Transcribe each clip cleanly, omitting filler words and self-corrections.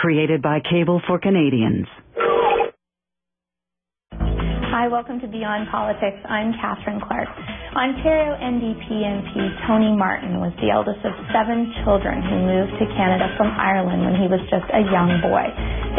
created by Cable for Canadians. Hi, welcome to Beyond Politics. I'm Catherine Clark. Ontario NDP MP Tony Martin was the eldest of 7 children who moved to Canada from Ireland when he was just a young boy.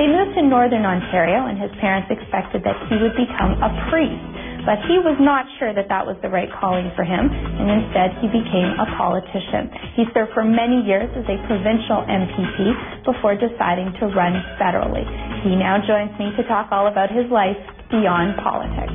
They moved to Northern Ontario, and his parents expected that he would become a priest. But he was not sure that that was the right calling for him, and instead he became a politician. He served for many years as a provincial MPP before deciding to run federally. He now joins me to talk all about his life beyond politics.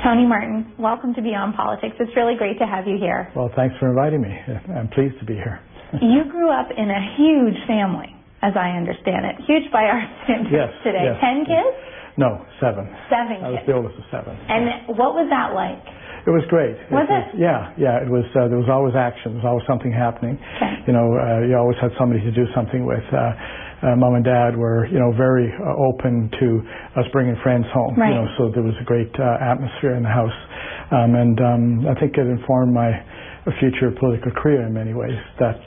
Tony Martin, welcome to Beyond Politics. It's really great to have you here. Well, thanks for inviting me. I'm pleased to be here. You grew up in a huge family, as I understand it. Huge by our standards today. Yes. 10 kids? No, 7. 7 kids. I was the oldest of 7. And what was that like? It was great. Was it? Yeah. It was. There was always action. There was always something happening. Okay. You always had somebody to do something with. Mom and Dad were, very open to us bringing friends home. Right. So there was a great atmosphere in the house, and I think it informed my future political career in many ways. That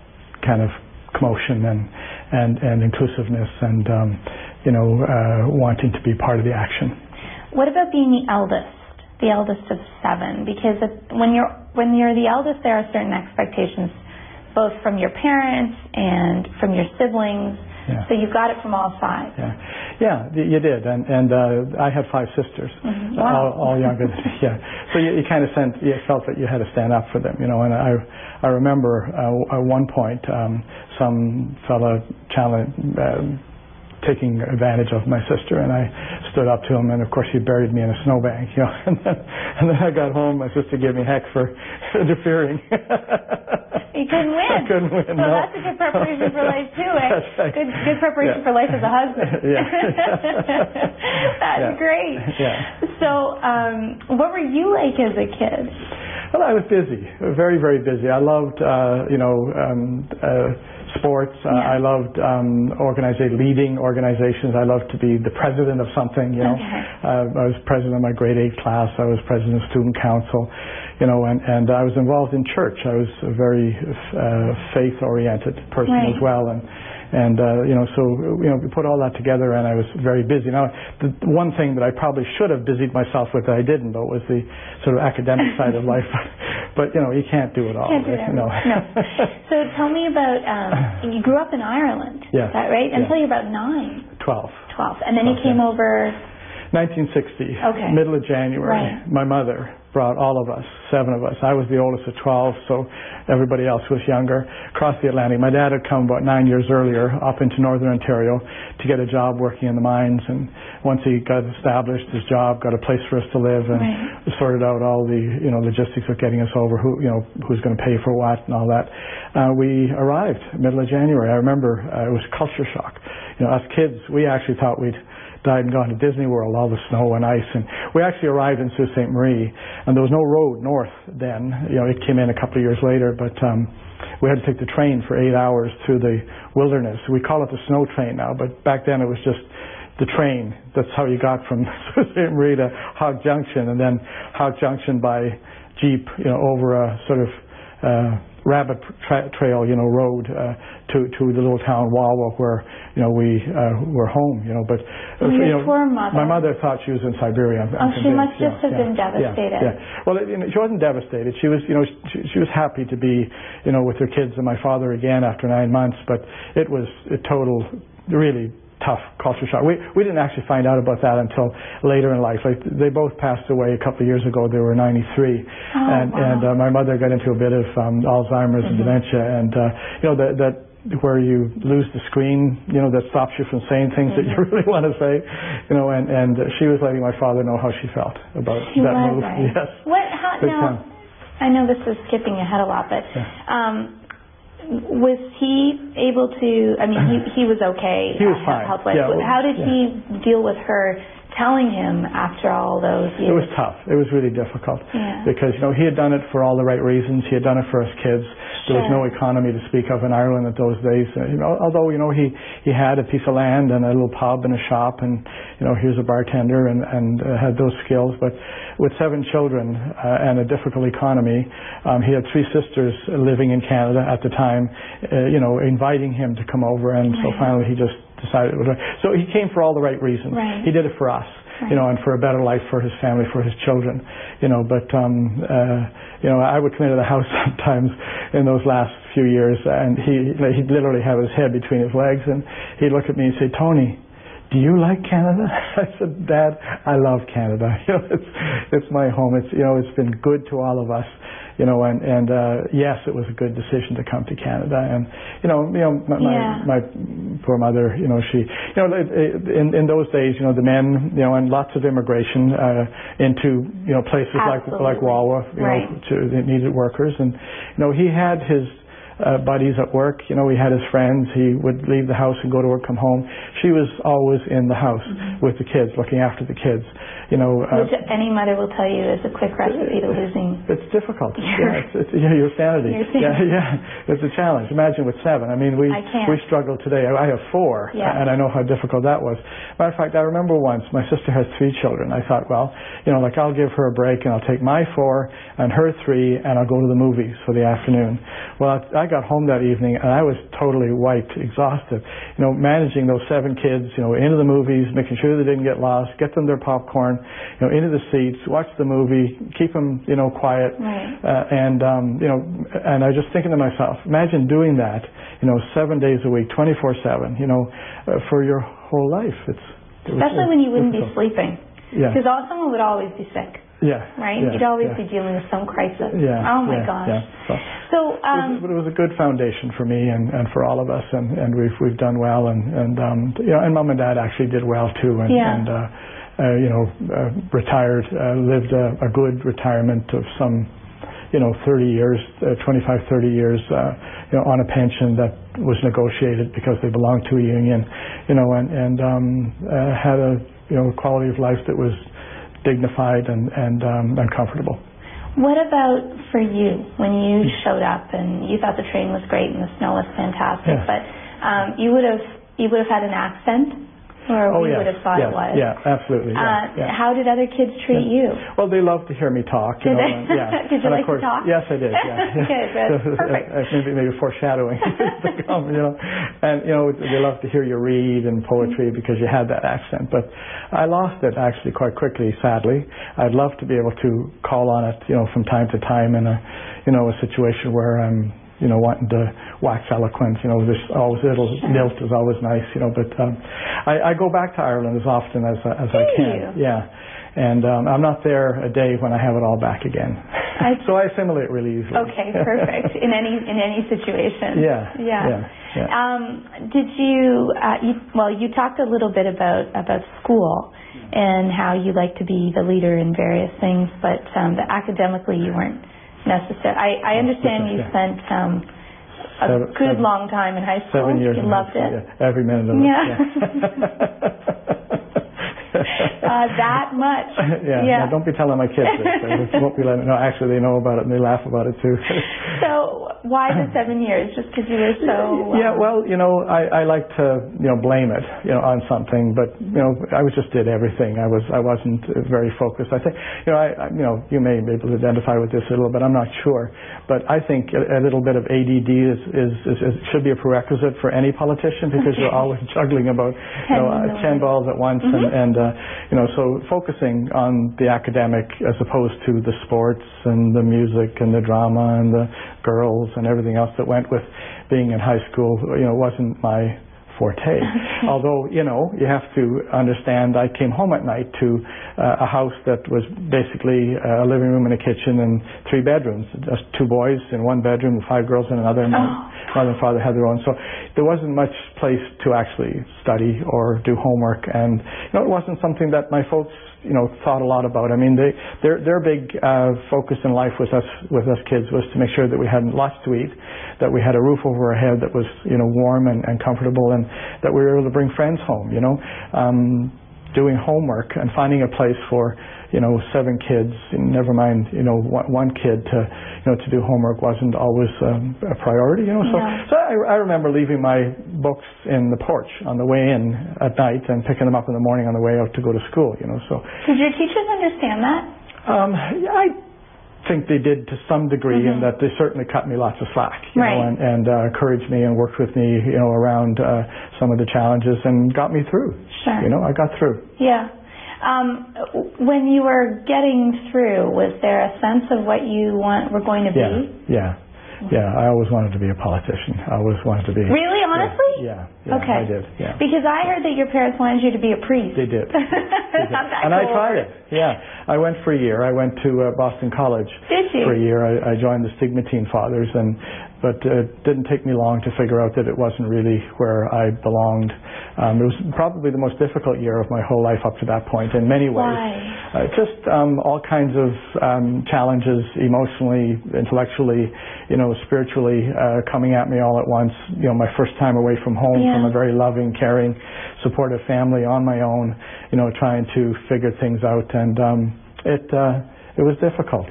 kind of commotion and inclusiveness, and wanting to be part of the action. What about being the eldest of 7? Because when you're the eldest, there are certain expectations, both from your parents and from your siblings. Yeah. So you got it from all sides. Yeah, you did, and I had 5 sisters, Wow. all younger than me. Yeah, so you kind of felt that you had to stand up for them, And I remember at one point some fella taking advantage of my sister, and I stood up to him, and of course he buried me in a snowbank, and then I got home. My sister gave me heck for interfering. You couldn't win. I couldn't win. So no. That's a good preparation for life too, eh? That's right. Good preparation for life as a husband. That's great. Yeah. So, what were you like as a kid? Well, I was busy, very, very busy. I loved, sports. I loved leading organizations. I loved to be the president of something. Okay. I was president of my grade 8 class. I was president of student council. And I was involved in church. I was a very faith-oriented person as well, so we put all that together, and I was very busy. Now, the one thing that I probably should have busied myself with that I didn't, though, was the sort of academic side of life. But you can't do it all. Can't do that. No. So tell me about you grew up in Ireland. Yes. Is that right? Yes. Until you're about 9. 12. And then you came over. 1960. Okay. Middle of January. Right. My mother brought all of us, 7 of us. I was the oldest of 12, so everybody else was younger, across the Atlantic. My dad had come about 9 years earlier up into Northern Ontario to get a job working in the mines, and once he got established, his job, got a place for us to live, and sorted out all the logistics of getting us over, who's going to pay for what and all that. We arrived middle of January. I remember it was culture shock. Us kids, we actually thought we'd died and gone to Disney World, all the snow and ice, and we actually arrived in Sault Ste. Marie, and there was no road north then. It came in a couple of years later, but we had to take the train for 8 hours through the wilderness. We call it the snow train now, but back then it was just the train. That's how you got from Sault Ste. Marie to Hog Junction, and then Hog Junction by jeep, over a sort of rabbit trail, road to the little town Walwa where we were home. But your poor mother. My mother thought she was in Siberia. She must just have been devastated. Yeah. Well, she wasn't devastated. She was, she was happy to be, with her kids and my father again after 9 months. But it was a total, really tough culture shock. We didn't actually find out about that until later in life. Like, they both passed away a couple of years ago. They were 93, and my mother got into a bit of Alzheimer's and dementia, and that where you lose the screen, that stops you from saying things that you really want to say, and she was letting my father know how she felt about that move. Right? Yes. Now, I know this is skipping ahead a lot, but. Was he able to? I mean, he was okay. He was fine. How did he deal with her telling him after all those years? It was tough. It was really difficult. Yeah. Because, he had done it for all the right reasons. He had done it for his kids. There was no economy to speak of in Ireland at those days. Although, he had a piece of land and a little pub and a shop and, he was a bartender and had those skills. But with 7 children and a difficult economy, he had 3 sisters living in Canada at the time, inviting him to come over. And so finally he just decided it was right. So he came for all the right reasons. Right. He did it for us. And for a better life for his family, for his children, but I would come into the house sometimes in those last few years, and he'd literally have his head between his legs, and he'd look at me and say, "Tony, do you like Canada?" I said, "Dad, I love Canada. It's my home. It's been good to all of us." And yes, it was a good decision to come to Canada. And my poor mother, she, in those days, the men, and lots of immigration into places like Wawa, they needed workers, and he had his buddies at work, he had his friends. He would leave the house and go to work, come home. She was always in the house with the kids, looking after the kids. Which any mother will tell you is a quick recipe to losing. It's difficult. Your sanity. It's a challenge. Imagine with 7. I mean, we struggle today. I have 4, and I know how difficult that was. Matter of fact, I remember once my sister has 3 children. I thought, well, I'll give her a break, and I'll take my 4 and her 3, and I'll go to the movies for the afternoon. Well, I got home that evening, and I was totally wiped, exhausted. Managing those 7 kids, into the movies, making sure they didn't get lost, get them their popcorn, into the seats, watch the movie, keep them, quiet, and I was just thinking to myself, imagine doing that, 7 days a week, 24/7, for your whole life. Especially when you wouldn't be sleeping, because someone would always be sick. Right? You'd always be dealing with some crisis. Oh my gosh. So it was a good foundation for me and for all of us, and we've done well, and Mom and Dad actually did well too, and retired, lived a good retirement of some 30 years, 25, 30 years, on a pension that was negotiated because they belonged to a union, and had a quality of life that was dignified and comfortable. What about for you when you showed up and you thought the train was great and the snow was fantastic, but you would have had an accent? Or we would have thought it was. Yeah, absolutely. How did other kids treat you? Well, they loved to hear me talk. Did they? Did you like to talk? Yes, I did. Okay, good. Perfect. Maybe foreshadowing. And they loved to hear you read and poetry because you had that accent. But I lost it actually quite quickly, sadly. I'd love to be able to call on it, from time to time in a situation where I'm wanting to wax eloquent, there's always a little lilt is always nice, but I go back to Ireland as often as I can. And I'm not there a day when I have it all back again. So I assimilate really easily. Okay, perfect. In any situation. Did you talked a little bit about school and how you like to be the leader in various things, but academically you weren't necessary. I understand you spent a good long time in high school. 7 years. You loved it. Every minute of it. That much. Now, don't be telling my kids this. They won't be letting. No, actually, they know about it and they laugh about it too. So, why the 7 years? Just because you were so. I like to blame it on something, but I just did everything. I wasn't very focused. I think you may be able to identify with this a little bit. I'm not sure, but I think a little bit of ADD should be a prerequisite for any politician because you're always juggling about 10 balls at once and so focusing on the academic as opposed to the sports and the music and the drama and the girls and everything else that went with being in high school, wasn't my forte. Although, you have to understand, I came home at night to a house that was basically a living room and a kitchen and 3 bedrooms. Just 2 boys in 1 bedroom, 5 girls in another. Mother and father had their own. So there wasn't much place to actually study or do homework. And, it wasn't something that my folks, thought a lot about. I mean, their big focus in life with us kids was to make sure that we had lots to eat, that we had a roof over our head that was, warm and comfortable, and that we were able to bring friends home, doing homework and finding a place for 7 kids, never mind one kid to do homework wasn't always a priority. So I remember leaving my books in the porch on the way in at night and picking them up in the morning on the way out to go to school. So did your teachers understand that? I think they did to some degree, in that they certainly cut me lots of slack, you know, and encouraged me and worked with me, around some of the challenges and got me through. Sure. I got through. Yeah. When you were getting through, was there a sense of what you were going to be? Yeah, I always wanted to be a politician. I always wanted to be. Really, honestly? Yeah, okay. I did. Yeah. Because I heard that your parents wanted you to be a priest. They did. And I tried it. Yeah, I went for a year. I went to Boston College. Did you? For a year. I joined the Stigmatine Fathers, but it didn't take me long to figure out that it wasn't really where I belonged. It was probably the most difficult year of my whole life up to that point in many ways. Why? Just all kinds of challenges, emotionally, intellectually, spiritually, coming at me all at once. My first time away from home, from a very loving, caring, supportive family on my own, trying to figure things out, and it was difficult,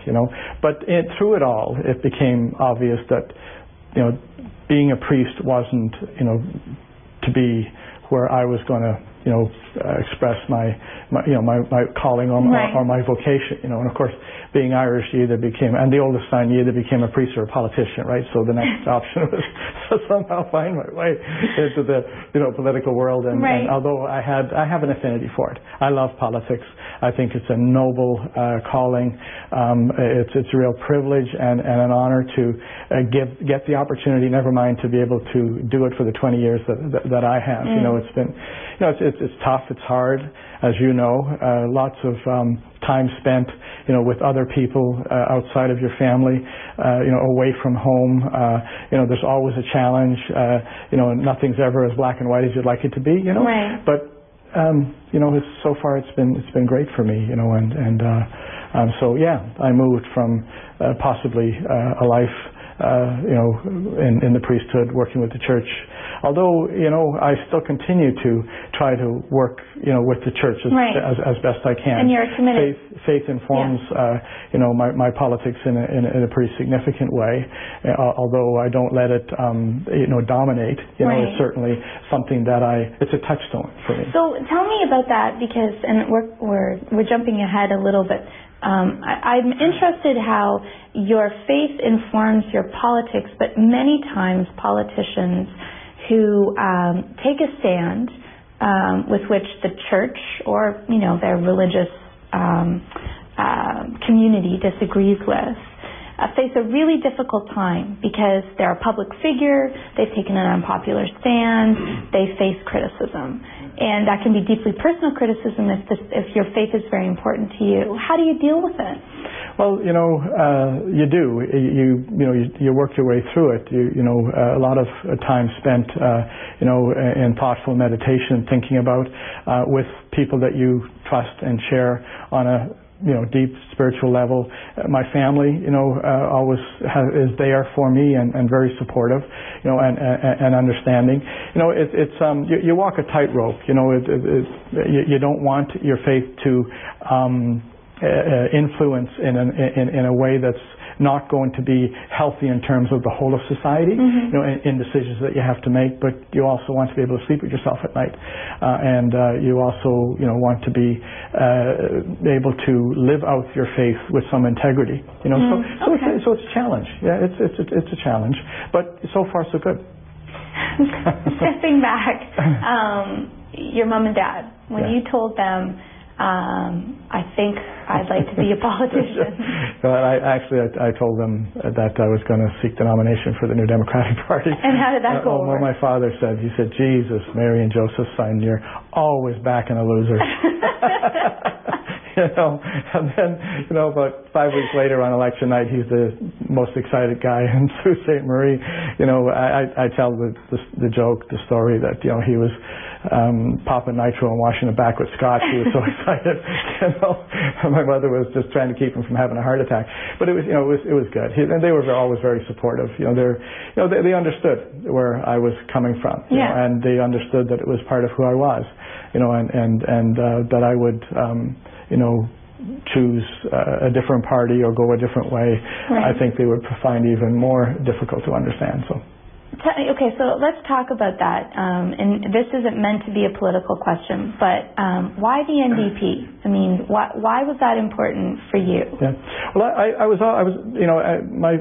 But through it all, it became obvious that, being a priest wasn't, to be where I was going to, express my calling or my vocation, and of course, being Irish, you either became, and the oldest son, you either became a priest or a politician, right? So the next option was to somehow find my way into the, political world. And although I have an affinity for it, I love politics. I think it's a noble calling. It's a real privilege and an honor to get the opportunity. Never mind to be able to do it for the 20 years that I have. It's been, it's tough. It's hard, as you know. Lots of time spent, with other people outside of your family, away from home. There's always a challenge. Nothing's ever as black and white as you'd like it to be. But so far it's been great for me. So yeah, I moved from possibly a life, in the priesthood, working with the church. Although, I still continue to try to work, with the church as best I can. And you're committed. Faith informs, my politics in a pretty significant way. Although I don't let it, dominate. It's certainly something that it's a touchstone for me. So tell me about that, because, and we're jumping ahead a little bit. I'm interested how your faith informs your politics, but many times politicians who take a stand with which the church or their religious community disagrees with face a really difficult time, because they're a public figure, they've taken an unpopular stand, they face criticism. And that can be deeply personal criticism if your faith is very important to you. How do you deal with it? Well, you do. You work your way through it. A lot of time spent, in thoughtful meditation, thinking about with people that you trust and share on a deep spiritual level. My family, always is there for me and very supportive, and understanding. You walk a tightrope. You don't want your faith to influence in a way that's not going to be healthy in terms of the whole of society, in decisions that you have to make, but you also want to be able to sleep with yourself at night. And you also, want to be able to live out your faith with some integrity. So it's a challenge. Yeah, it's a challenge. But so far so good. Stepping back, your mom and dad, when you told them, I think I'd like to be a politician. Well, I told them that I was going to seek the nomination for the New Democratic Party. And how did that go over? Well, my father said, Jesus, Mary and Joseph, son, you're always backing a loser. And then, about 5 weeks later on election night, he's the most excited guy in Sault Ste. Marie. I tell the joke, the story that, he was popping nitro and washing it back with scotch. He was so excited. My mother was just trying to keep him from having a heart attack. But it was, it was good. And they were always very supportive. They understood where I was coming from. And they understood that it was part of who I was. And that I would, choose a different party or go a different way. I think they would find even more difficult to understand. Okay, so let's talk about that. And this isn't meant to be a political question, but why the NDP? I mean, why was that important for you? Yeah. Well, I was,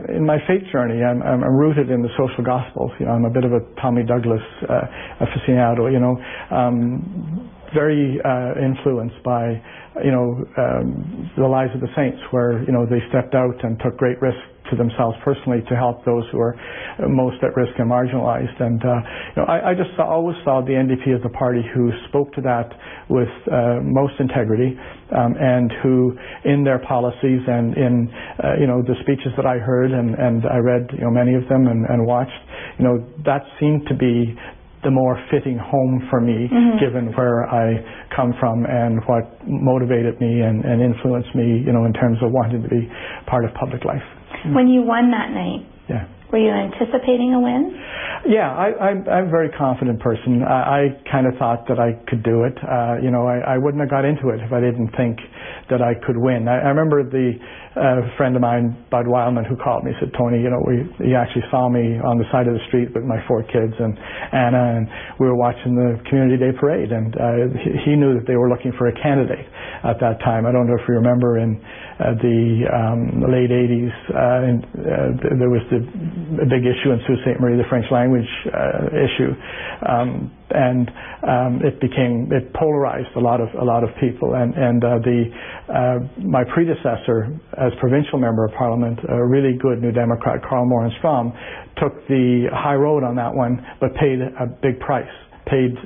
in my faith journey, I'm rooted in the social gospel. I'm a bit of a Tommy Douglas aficionado. Very influenced by the lives of the saints, where they stepped out and took great risk to themselves personally to help those who are most at risk and marginalized. And I just always saw the NDP as a party who spoke to that with most integrity, and who, in their policies and in the speeches that I heard and I read many of them and watched, that seemed to be the more fitting home for me, given where I come from and what motivated me and influenced me, in terms of wanting to be part of public life. When you won that night, were you anticipating a win? Yeah, I'm a very confident person. I kind of thought that I could do it. I wouldn't have got into it if I didn't think that I could win. I remember a friend of mine, Bud Wildman, who called me, said, Tony, he actually saw me on the side of the street with my 4 kids and Anna, and we were watching the Community Day Parade, and he knew that they were looking for a candidate at that time. I don't know if you remember, in the late 80s, there was the big issue in Sault Ste. Marie, the French language issue, and it polarized a lot of people, and my predecessor as provincial member of Parliament, a really good New Democrat, Carl Moran Strom, took the high road on that one, but paid a big price. Paid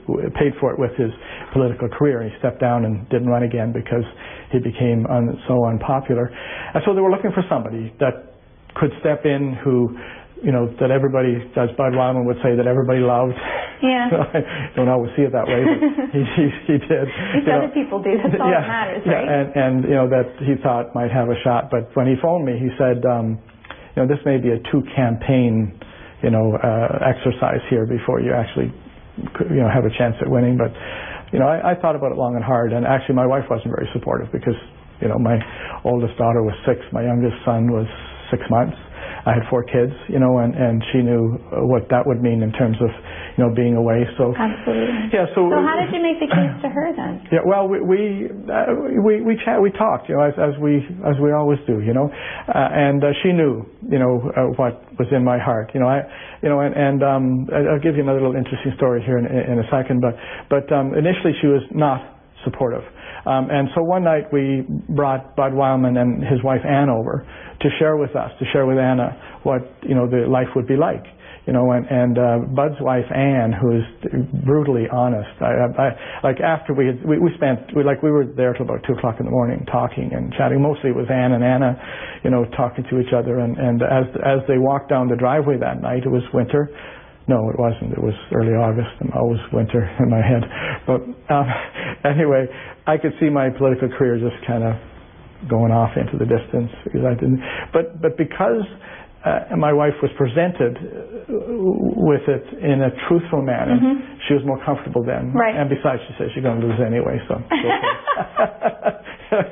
for it with his political career. He stepped down and didn't run again because he became so unpopular. And so they were looking for somebody that could step in who, that everybody, as Bud Wildman would say, that everybody loved. Yeah. I don't always see it that way, but he did. Other people do. That's all that matters, right? Yeah, and that he thought might have a shot. But when he phoned me, he said, this may be a 2-campaign, exercise here before you actually have a chance at winning. But I thought about it long and hard, and actually my wife wasn't very supportive because my oldest daughter was 6, my youngest son was 6 months. I had 4 kids, and she knew what that would mean in terms of being away. So absolutely. Yeah. So how did you make the case to her then? Yeah. Well, we talked, as we always do, and she knew what was in my heart, and I'll give you another little interesting story here in a second, but initially she was not supportive. And so one night we brought Bud Wildman and his wife Ann over to share with us, to share with Anna what the life would be like. And Bud's wife Ann, who is brutally honest. Like after we were there till about 2:00 in the morning talking and chatting. Mostly it was Ann and Anna, talking to each other. And as they walked down the driveway that night, it was winter. No, it wasn't. It was early August, and always winter in my head. But anyway, I could see my political career just kind of going off into the distance because I didn't. But because my wife was presented with it in a truthful manner, she was more comfortable then. Right. And besides, she said she's going to lose anyway, so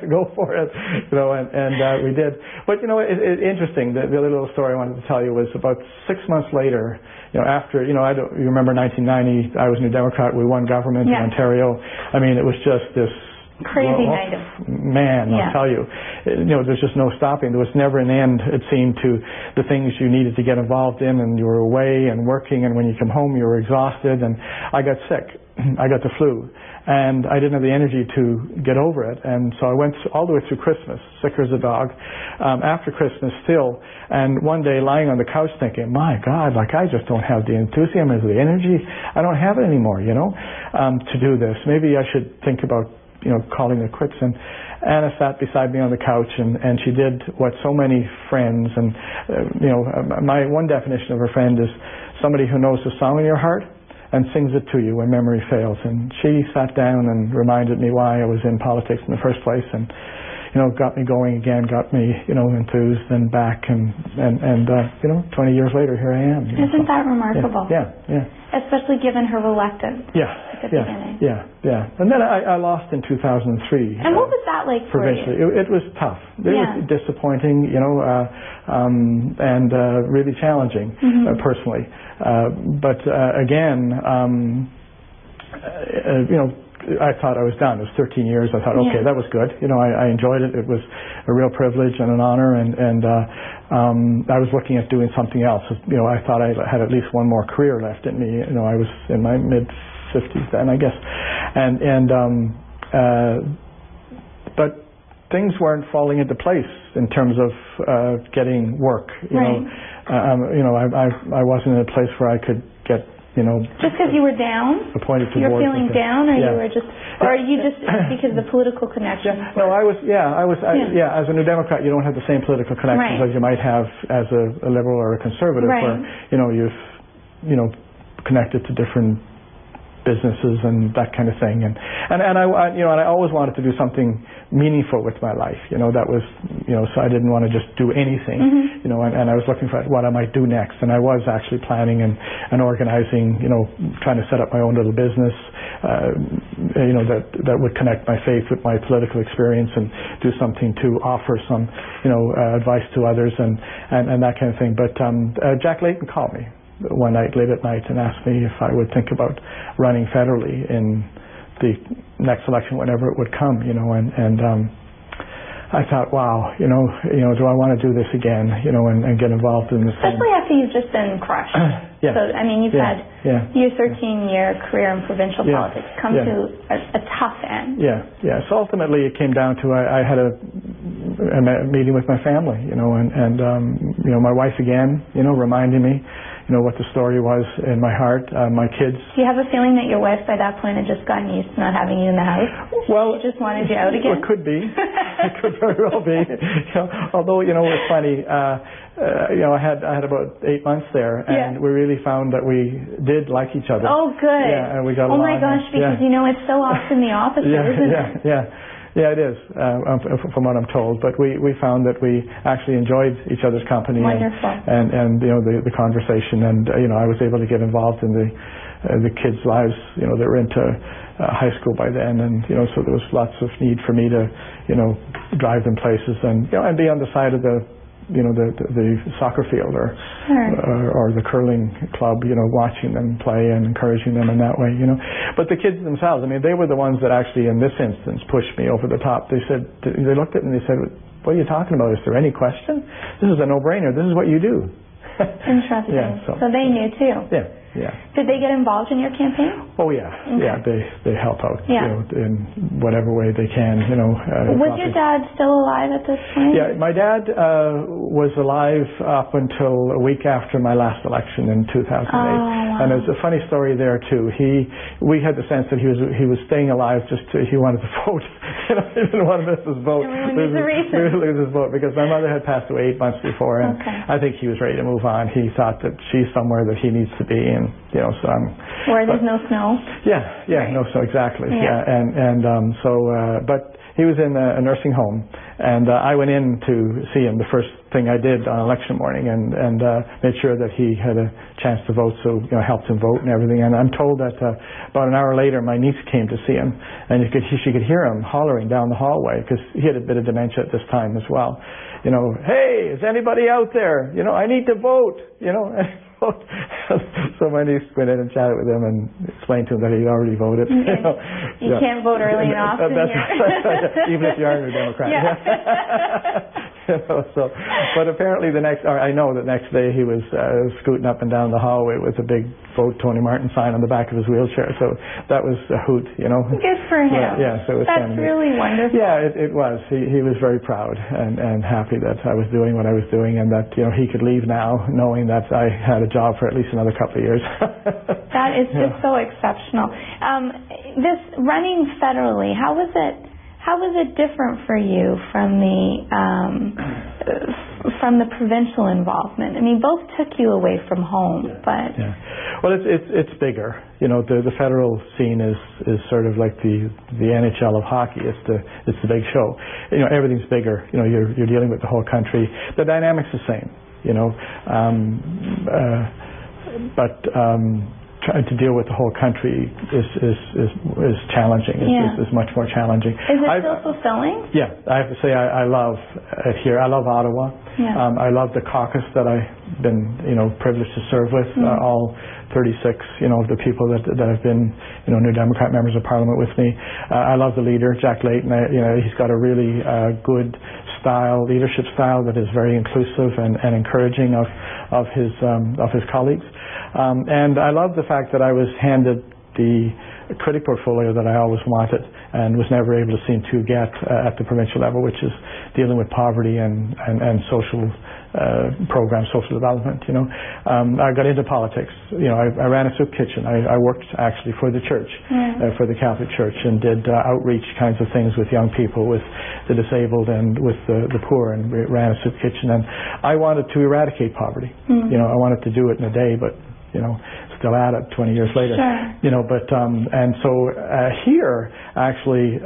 go for it. And we did. But interesting. The little story I wanted to tell you was about 6 months later. After you remember 1990, I was New Democrat. We won government in Ontario. I mean, it was just this crazy night of I'll tell you, there's just no stopping. There was never an end, it seemed, to the things you needed to get involved in, and you were away and working, and when you come home you were exhausted. And I got sick. I got the flu, and I didn't have the energy to get over it, and so I went all the way through Christmas, sicker as a dog, after Christmas still, and one day lying on the couch thinking, my God, I just don't have the enthusiasm or the energy. I don't have it anymore, to do this. Maybe I should think about calling it quits. And Anna sat beside me on the couch, and she did what so many friends, and my one definition of a friend is somebody who knows the song in your heart and sings it to you when memory fails. And she sat down and reminded me why I was in politics in the first place, and got me going again, got me enthused and back, and 20 years later here I am. Isn't that remarkable? Yeah. Especially given her reluctance. At the beginning. Yeah. And then I lost in 2003. And what was that like for you? It was tough. It was disappointing, and really challenging personally. But again, I thought I was done. It was 13 years. I thought, okay, that was good. I enjoyed it. It was a real privilege and an honor, and I was looking at doing something else. I thought I had at least one more career left in me. I was in my mid-50s then, I guess. But things weren't falling into place in terms of getting work. I wasn't in a place where I could get just because you were down? Appointed to You're boards. Feeling down, or you were just, or are you just because of the political connections? No, I was. As a New Democrat, you don't have the same political connections as you might have as a liberal or a conservative, where you've connected to different businesses and that kind of thing, and I always wanted to do something meaningful with my life. That was so I didn't want to just do anything. And I was looking for what I might do next, and I was actually planning and organizing. Trying to set up my own little business. That would connect my faith with my political experience and do something to offer some advice to others and that kind of thing. But Jack Layton called me one night, late at night, and asked me if I would think about running federally in the next election, whenever it would come, and I thought, wow, do I want to do this again, and get involved in this? Especially after you've just been crushed. So, I mean, you've had your 13-year career in provincial politics come to a tough end. So ultimately it came down to I had a meeting with my family, and my wife again, reminding me, what the story was in my heart, my kids. Do you have a feeling that your wife by that point had just gotten used to not having you in the house? Well, she just wanted you out again? It could be. It could very well be. Although, it's funny, I had about 8 months there, and we really found that we did like each other. Oh, good. Yeah, and we got along. Oh my gosh, because it's so often the opposite, isn't it? Yeah, it is, from what I'm told. But we found that we actually enjoyed each other's company. Wonderful. And the conversation, and I was able to get involved in the kids' lives. They were into high school by then, and so there was lots of need for me to drive them places and be on the side of the soccer field or the curling club, watching them play and encouraging them in that way, But the kids themselves, I mean, they were the ones that actually, in this instance, pushed me over the top. They looked at me and they said, "What are you talking about? Is there any question? This is a no-brainer. This is what you do." Interesting. So they knew too. Yeah. Did they get involved in your campaign? Oh yeah. Okay. Yeah, they help out in whatever way they can. Was your dad still alive at this point? Yeah, my dad was alive up until a week after my last election in 2008. Oh, wow. And there's a funny story there too. We had the sense that he was staying alive he wanted to vote. He didn't want to miss his vote. Lose his vote, because my mother had passed away 8 months before, and I think he was ready to move on. He thought that she's somewhere that he needs to be, and so where there's no snow. No snow, exactly. But he was in a nursing home, and I went in to see him. The first thing I did on election morning, and made sure that he had a chance to vote, so helped him vote and everything. And I'm told that about an hour later, my niece came to see him, and she could hear him hollering down the hallway, because he had a bit of dementia at this time as well. Hey, is anybody out there? I need to vote. So my niece went in and chatted with him and explained to him that he'd already voted. You can't vote early enough. Even if you are a New Democrat. But apparently I know the next day he was scooting up and down the hallway with a big "Vote Tony Martin" sign on the back of his wheelchair. So that was a hoot, Good for him. So it was That's really wonderful. Yeah, it was. He was very proud and happy that I was doing what I was doing, and that he could leave now knowing that I had a job for at least another couple of years. That is just so exceptional. This running federally, how was it different for you from from the provincial involvement? I mean, both took you away from home, but... Yeah. Well, it's bigger. You know, the federal scene is sort of like the NHL of hockey. It's the big show. You know, everything's bigger. You know, you're dealing with the whole country. The dynamic's the same. You know, but trying to deal with the whole country is challenging. Is much more challenging. Is it still fulfilling? Yeah, I have to say I love it here. I love Ottawa. Yeah. I love the caucus that I've been privileged to serve with. All 36 of the people that have been New Democrat members of Parliament with me. I love the leader, Jack Layton. He's got a really good leadership style that is very inclusive and encouraging of his colleagues. And I love the fact that I was handed the critic portfolio that I always wanted and was never able to seem to get at the provincial level, which is dealing with poverty and social programs, social development. I got into politics. I ran a soup kitchen. I worked actually for the church, for the Catholic Church, and did outreach kinds of things with young people, with the disabled, and with the poor, and we ran a soup kitchen. And I wanted to eradicate poverty. I wanted to do it in a day, but still at it 20 years later. Sure. But and so here actually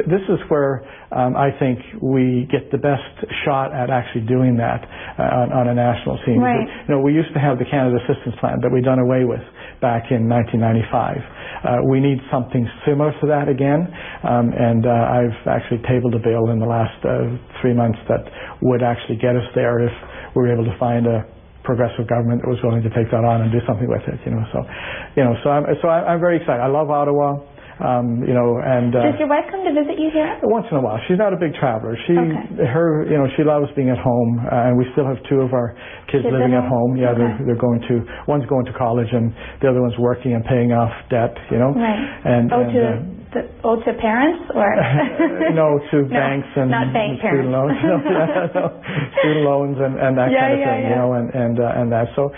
this is where I think we get the best shot at actually doing that on a national scene. Right. We used to have the Canada Assistance Plan that we done away with back in 1995. We need something similar to that again, and I've actually tabled a bill in the last 3 months that would actually get us there if we were able to find a progressive government that was willing to take that on and do something with it. So I'm very excited. I love Ottawa. And does your wife come to visit you here? Once in a while. She's not a big traveler. She loves being at home, and we still have 2 of our kids living at home. Yeah, they're one's going to college, and the other one's working and paying off debt. Right. To parents or no, to banks and not bank student parents. loans. Student loans and that kind of thing. And that. So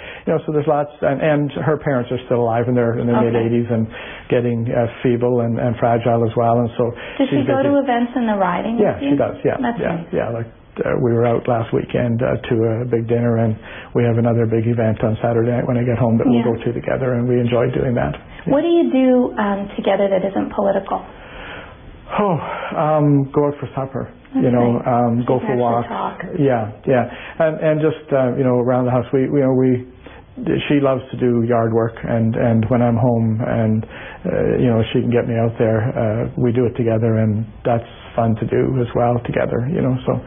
so there's lots, and her parents are still alive, and they're in their mid 80s and getting feeble and fragile as well. And so does she go to events in the riding? Yeah, she does. Yeah, that's nice. Yeah. Like we were out last weekend to a big dinner, and we have another big event on Saturday night when I get home that we'll go to together, and we enjoy doing that. What do you do together that isn't political? Go out for supper. Go for walks. Yeah, and just around the house. She loves to do yard work, and when I'm home, and she can get me out there. We do it together, and that's fun to do as well together. So.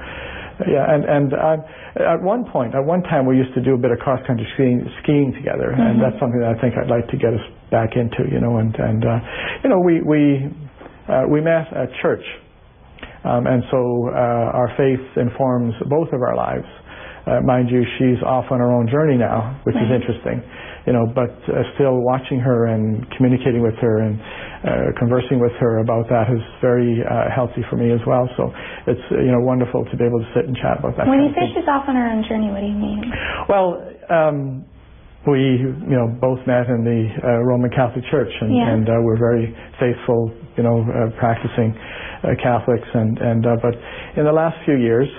Yeah, and at one time we used to do a bit of cross-country skiing together, and that's something that I think I'd like to get us back into, we met at church, and so our faith informs both of our lives. Mind you, she's off on her own journey now, which is interesting, but still watching her and communicating with her and conversing with her about that is very healthy for me as well. So it's wonderful to be able to sit and chat about that. When you say she's off on her own journey, what do you mean? Well, we both met in the Roman Catholic Church, and we're very faithful, practicing Catholics, but in the last few years,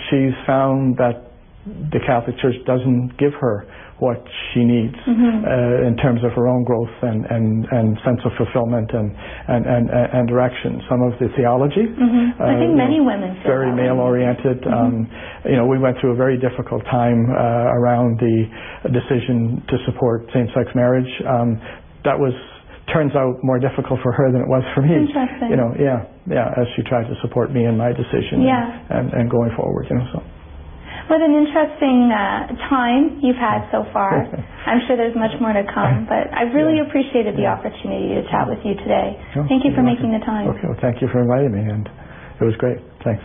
she's found that the Catholic Church doesn't give her what she needs in terms of her own growth and sense of fulfillment and direction. Some of the theology, I think many women feel very male-oriented. We went through a very difficult time around the decision to support same-sex marriage. That turns out more difficult for her than it was for me. Interesting. As she tried to support me in my decision and going forward. So. What an interesting time you've had so far. I'm sure there's much more to come, but I really appreciated the opportunity to chat with you today. Thank you for making the time. Okay, well, thank you for inviting me, and it was great. Thanks.